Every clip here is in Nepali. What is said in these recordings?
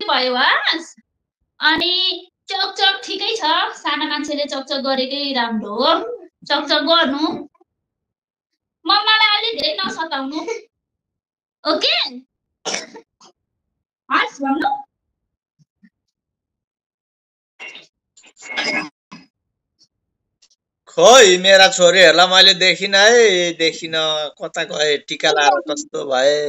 भयो वास अनि चकचक ठिकै छ साना मान्छेले चकचक गरेकै राम्रो हो चकचक गर्नु मम्मालाई अलि धेरै नसताउनु ओके हस् भन्नु खोइ मेरा छोरीहरूलाई मैले देखिन है देखिन कता गए टिका लाएर कस्तो भए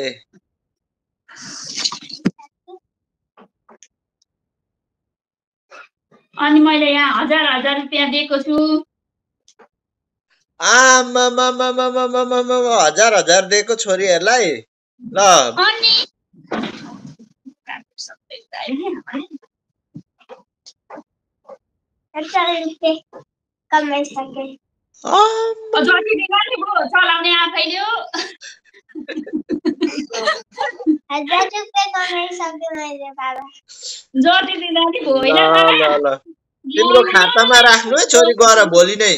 अनि मैले यहाँ 1000 रुपैयाँ दिएको छु हजार दिएको छोरीहरूलाई ल अनि चलाउने आफैले हो 1000 रुपैयाँ कमाइसक्यो मैले बाबा जति दिँदा नि होइन ल तिम्रो खातामा राख्नु है छोरी गएर भोलि नै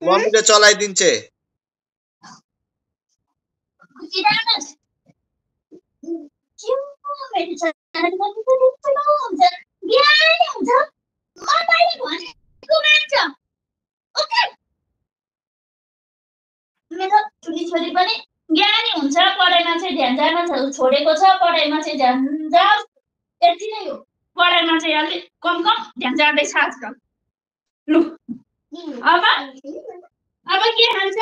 मम्मीले चलाइदिन्छ मेरो ठुली छोरी पनि ज्ञानी हुन्छ पढाइमा चाहिँ ध्यान जान छोडेको छ पढाइमा चाहिँ ध्यान जाओस् यति नै हो पढाइमा चाहिँ अलिक कम ध्यान जाँदैछ आजकल लु अब के खान्छ